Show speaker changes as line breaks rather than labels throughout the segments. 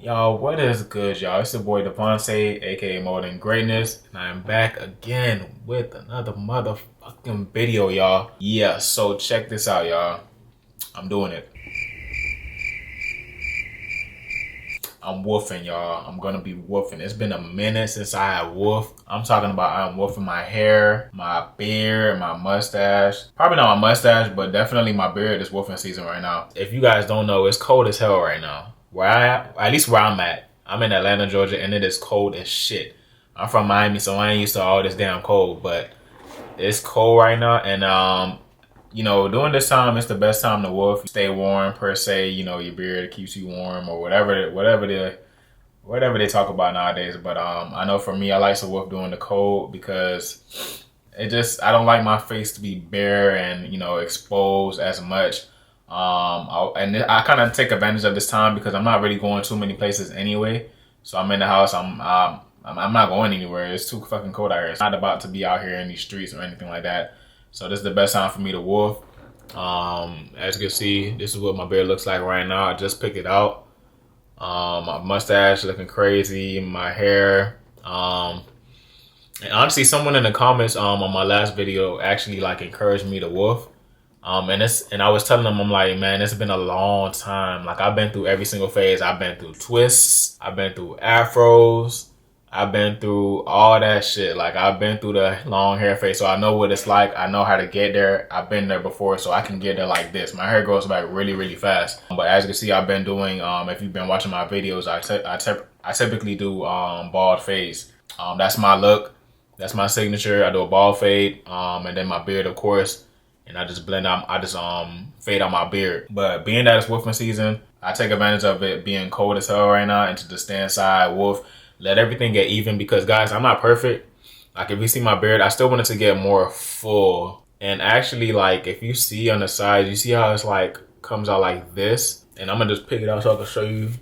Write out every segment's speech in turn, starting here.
Y'all, what is good, y'all? It's your boy Devontae, aka More Than Greatness, and I'm back again with another motherfucking video, y'all. Yeah, so check this out, y'all. I'm doing it. I'm woofing, y'all. I'm gonna be woofing. It's been a minute since I had woofed. I'm talking about I'm woofing my hair, my beard, my mustache. Probably not my mustache, but definitely my beard is woofing season right now. If you guys don't know, it's cold as hell right now. At least where I'm at. I'm in Atlanta, Georgia, and it is cold as shit. I'm from Miami, so I ain't used to all this damn cold, but it's cold right now, and you know, during this time, it's the best time to woof. Stay warm per se. You know, your beard keeps you warm or whatever they talk about nowadays. But I know for me, I like to woof during the cold because I don't like my face to be bare and exposed as much. I kind of take advantage of this time because I'm not really going too many places anyway. So I'm in the house. I'm not going anywhere. It's too fucking cold out here. It's not about to be out here in these streets or anything like that. So this is the best time for me to woof. As you can see, this is what my beard looks like right now. I just picked it out. My mustache looking crazy. My hair. And honestly, someone in the comments on my last video actually like encouraged me to woof. And I was telling them, I'm like, man, it's been a long time. Like I've been through every single phase. I've been through twists. I've been through afros. I've been through all that shit. Like I've been through the long hair phase, so I know what it's like. I know how to get there. I've been there before, so I can get there like this. My hair grows back really, really fast. But as you can see, I've been doing. If you've been watching my videos, I typically do bald fades. That's my look. That's my signature. I do a bald fade, and then my beard, of course. And I just blend out. I just fade out my beard. But being that it's woofing season, I take advantage of it being cold as hell right now, and to just stay inside, woof. Let everything get even because, guys, I'm not perfect. Like, if you see my beard, I still wanted to get more full. And actually, like, if you see on the sides, you see how it's, like, comes out like this? And I'm going to just pick it out so I can show you.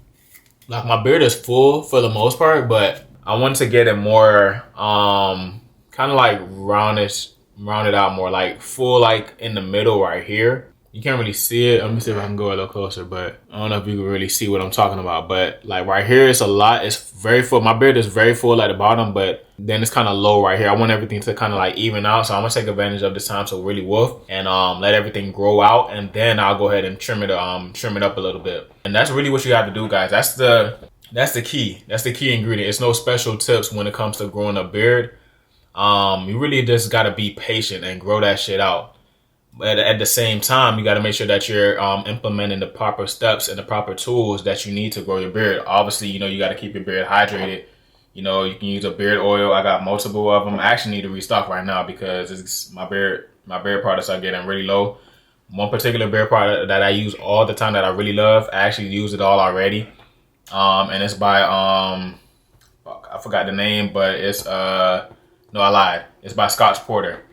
Like, my beard is full for the most part, but I wanted to get it more, kind of, like, rounded out more. Like, full, like, in the middle right here. You can't really see it. Let me see if I can go a little closer, but I don't know if you can really see what I'm talking about. But like right here, it's a lot. It's very full. My beard is very full at the bottom, but then it's kind of low right here. I want everything to kind of like even out. So I'm gonna take advantage of this time to really woof and let everything grow out, and then I'll go ahead and trim it up a little bit. And that's really what you have to do, guys. That's the key. That's the key ingredient. It's no special tips when it comes to growing a beard. You really just gotta be patient and grow that shit out. But at the same time, you got to make sure that you're implementing the proper steps and the proper tools that you need to grow your beard. Obviously, you got to keep your beard hydrated. You can use a beard oil. I got multiple of them. I actually need to restock right now because my beard products are getting really low. One particular beard product that I use all the time that I really love, I actually use it all already. And it's by I forgot the name, but it's no, I lied. It's by Scotch Porter.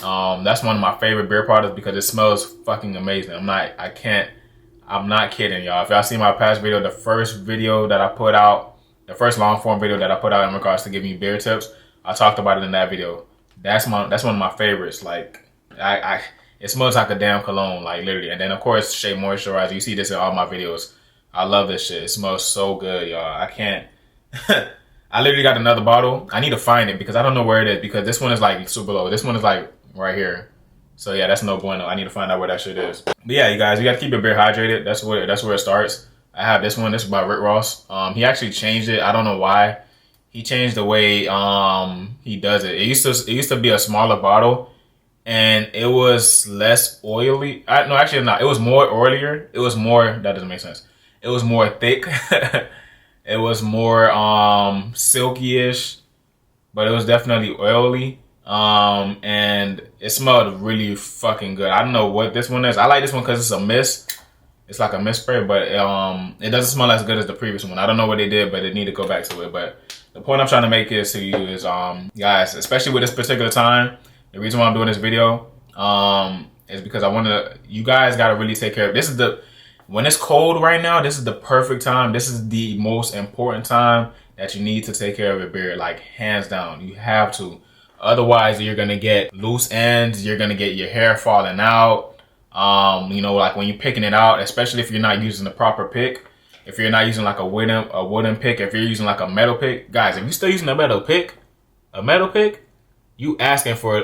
That's one of my favorite beard products because it smells fucking amazing. I'm not kidding, y'all. If y'all see my past video, the first video that I put out, the first long form video that I put out in regards to giving you beard tips, I talked about it in that video. That's one of my favorites. Like, it smells like a damn cologne, like literally. And then of course, Shea Moisturizer. You see this in all my videos. I love this shit. It smells so good, y'all. I can't. I literally got another bottle. I need to find it because I don't know where it is because this one is like super low. This one is like right here. So yeah, that's no bueno. I need to find out where that shit is. But yeah, you guys, you got to keep your beard hydrated. That's where it starts. I have this one. This is by Rick Ross. He actually changed it. I don't know why. He changed the way he does it. It used to be a smaller bottle, and it was less oily. No, actually not. It was more oilier. It was more. That doesn't make sense. It was more thick. It was more silky-ish, but it was definitely oily. And it smelled really fucking good. I don't know what this one is. I like this one because it's a mist. It's like a mist spray, but it doesn't smell as good as the previous one. I don't know what they did, but they need to go back to it. But the point I'm trying to make is to you is, guys, especially with this particular time, the reason why I'm doing this video is because you guys got to really take care of. When it's cold right now, this is the perfect time. This is the most important time that you need to take care of your beard, like hands down. You have to. Otherwise, you're going to get loose ends. You're going to get your hair falling out. Like when you're picking it out, especially if you're not using the proper pick. if you're not using like a wooden pick, if you're using like a metal pick, guys, if you're still using a metal pick, you asking for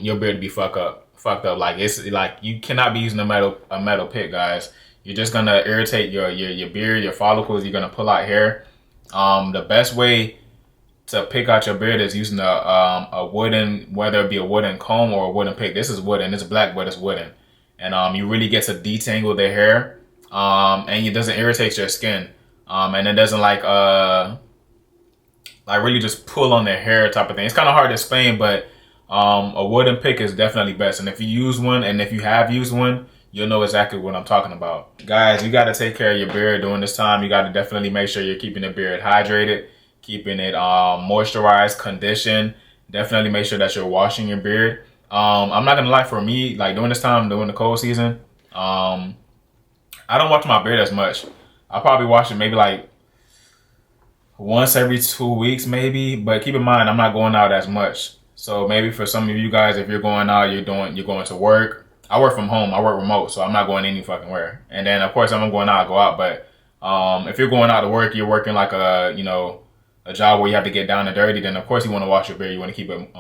your beard to be fucked up. Like it's like you cannot be using a metal pick, guys. You're just gonna irritate your beard, your follicles. You're gonna pull out hair. The best way to pick out your beard is using a wooden, whether it be a wooden comb or a wooden pick. This is wooden. It's black, but it's wooden, and you really get to detangle the hair, and it doesn't irritate your skin, and it doesn't like really just pull on their hair type of thing. It's kind of hard to explain, but a wooden pick is definitely best. And if you use one, and if you have used one, you'll know exactly what I'm talking about. Guys, you got to take care of your beard during this time. You got to definitely make sure you're keeping the beard hydrated, keeping it moisturized, conditioned. Definitely make sure that you're washing your beard. I'm not gonna lie, for me, like during this time, during the cold season, I don't wash my beard as much. I probably wash it maybe like once every 2 weeks, maybe. But keep in mind, I'm not going out as much. So maybe for some of you guys, if you're going out, you're going to work. I work from home. I work remote, so I'm not going any fucking where. And then of course, if I'm going out, I go out. But if you're going out to work, you're working like a job where you have to get down and dirty. Then of course you want to wash your beard. You want to keep it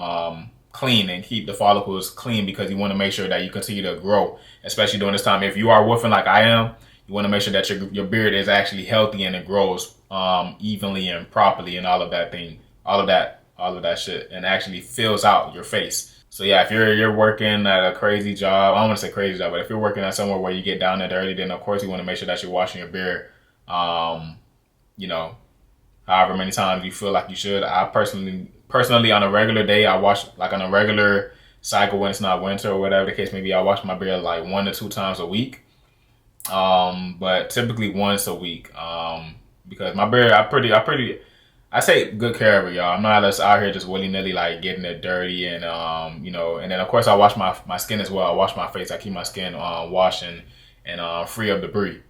clean and keep the follicles clean, because you want to make sure that you continue to grow, especially during this time. If you are woofing like I am, you want to make sure that your beard is actually healthy and it grows evenly and properly and all of that shit, and actually fills out your face. So yeah, if you're working at a crazy job, I don't want to say crazy job, but if you're working at somewhere where you get down and dirty, then of course you want to make sure that you're washing your beard, however many times you feel like you should. I personally on a regular day, I wash, like on a regular cycle when it's not winter or whatever the case may be, I wash my beard like 1 to 2 times a week. But typically once a week. Because my beard, I take good care of it, y'all. I'm not just out here just willy-nilly like getting it dirty, and and then of course I wash my skin as well. I wash my face. I keep my skin washed and free of debris,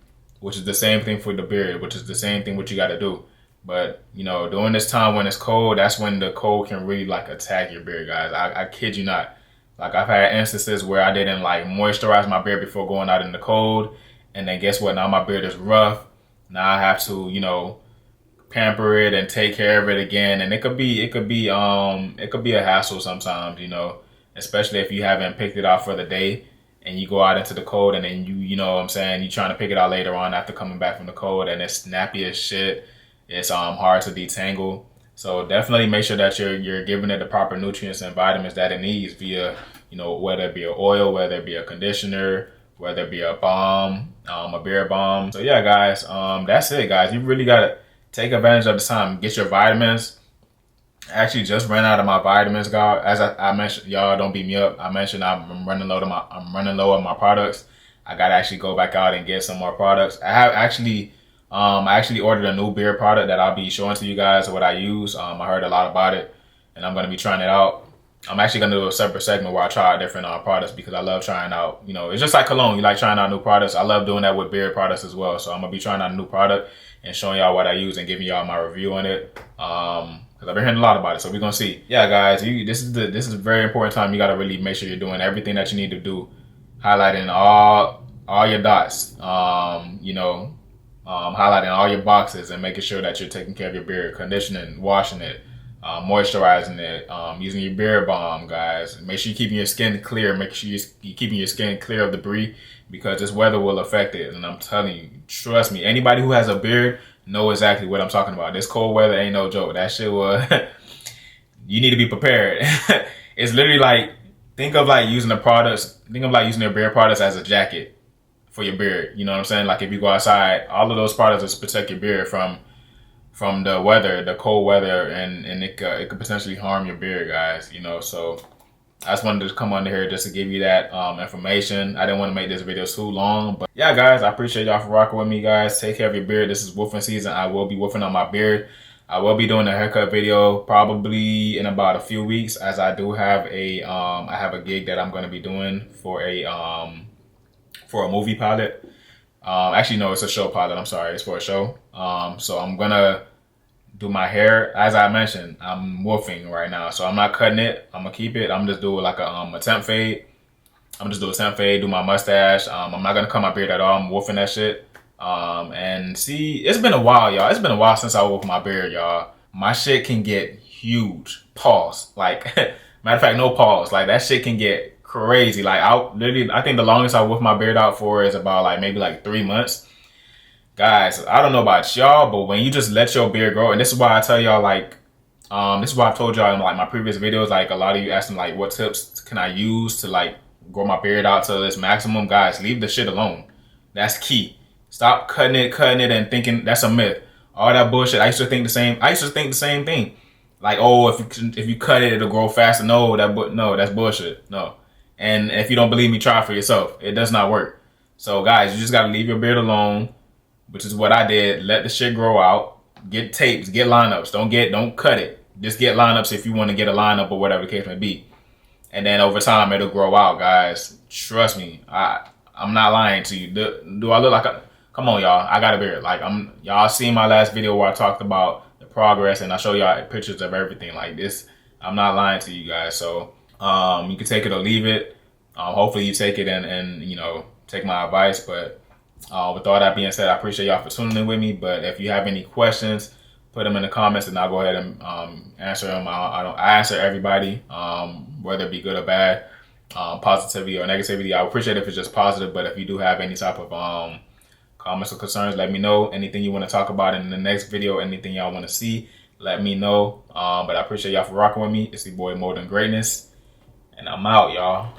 which is the same thing for the beard, which is the same thing what you got to do. But during this time when it's cold, that's when the cold can really like attack your beard, guys. I kid you not. Like I've had instances where I didn't like moisturize my beard before going out in the cold, and then guess what? Now my beard is rough. Now I have to pamper it and take care of it again, and it could be a hassle sometimes, especially if you haven't picked it out for the day and you go out into the cold, and then you know what I'm saying, you're trying to pick it out later on after coming back from the cold, and it's snappy as shit. It's hard to detangle. So definitely make sure that you're giving it the proper nutrients and vitamins that it needs via, whether it be an oil, whether it be a conditioner, whether it be a balm, a beard balm. So yeah, guys, that's it, guys. You really gotta take advantage of the time. Get your vitamins. I actually just ran out of my vitamins, guys. As I mentioned, y'all don't beat me up. I mentioned I'm running low on my products. I gotta actually go back out and get some more products. I actually ordered a new beard product that I'll be showing to you guys what I use. I heard a lot about it, and I'm gonna be trying it out. I'm actually gonna do a separate segment where I try out different products, because I love trying out. It's just like cologne. You like trying out new products. I love doing that with beard products as well. So I'm gonna be trying out a new product and showing y'all what I use and giving y'all my review on it. Because I've been hearing a lot about it, so we're gonna see. Yeah, guys, this is a very important time. You gotta really make sure you're doing everything that you need to do, highlighting all your dots. Highlighting all your boxes and making sure that you're taking care of your beard, conditioning, washing it, moisturizing it, using your beard balm, guys. Make sure you're keeping your skin clear. Make sure you're keeping your skin clear of debris, because this weather will affect it. And I'm telling you, trust me, anybody who has a beard know exactly what I'm talking about. This cold weather ain't no joke. That shit will, you need to be prepared. It's literally like, think of using your beard products as a jacket for your beard. You know what I'm saying? Like if you go outside, all of those products will protect your beard from the weather, the cold weather, and it could potentially harm your beard, guys. So I just wanted to come on here just to give you that information. I didn't want to make this video too long, but yeah, guys, I appreciate y'all for rocking with me, guys. Take care of your beard. This is woofing season. I will be woofing on my beard. I will be doing a haircut video probably in about a few weeks, as I do have I have a gig that I'm going to be doing for a movie pilot. Actually, no, it's a show pilot. I'm sorry, it's for a show. So I'm gonna do my hair. As I mentioned, I'm woofing right now, so I'm not cutting it. I'm gonna keep it. I'm just doing like a temp fade. I'm just do a temp fade, do my mustache. I'm not gonna cut my beard at all. I'm woofing that shit. And see, it's been a while, y'all. It's been a while since I whooped my beard, y'all. My shit can get huge. Pause. Like, matter of fact, no pause. Like, that shit can get crazy. Like, I think the longest I whooped my beard out for is about like maybe like 3 months. Guys, I don't know about y'all, but when you just let your beard grow, and this is why I tell y'all, like, this is why I've told y'all in like my previous videos, like a lot of you asking like what tips can I use to like grow my beard out to its maximum. Guys, leave the shit alone. That's key. Stop cutting it, and thinking that's a myth. All that bullshit. I used to think the same thing. Like, oh, if you cut it, it'll grow faster. No, that's bullshit. No. And if you don't believe me, try it for yourself. It does not work. So guys, you just gotta leave your beard alone, which is what I did. Let the shit grow out. Get tapes, get lineups. Don't cut it. Just get lineups if you want to get a lineup or whatever the case may be. And then over time it'll grow out, guys. Trust me. I'm not lying to you. Do I look like a come on, y'all. I got a beard. Like y'all seen my last video where I talked about the progress and I show y'all pictures of everything like this. I'm not lying to you guys. So you can take it or leave it. Hopefully you take it and you know, take my advice. But with all that being said, I appreciate y'all for tuning in with me. But if you have any questions, put them in the comments and I'll go ahead and answer them. I answer everybody, whether it be good or bad, positivity or negativity. I appreciate it if it's just positive, but if you do have any type of comments or concerns, let me know. Anything you want to talk about in the next video, anything y'all want to see, let me know. But I appreciate y'all for rocking with me. It's the boy More Than Greatness, and I'm out, y'all.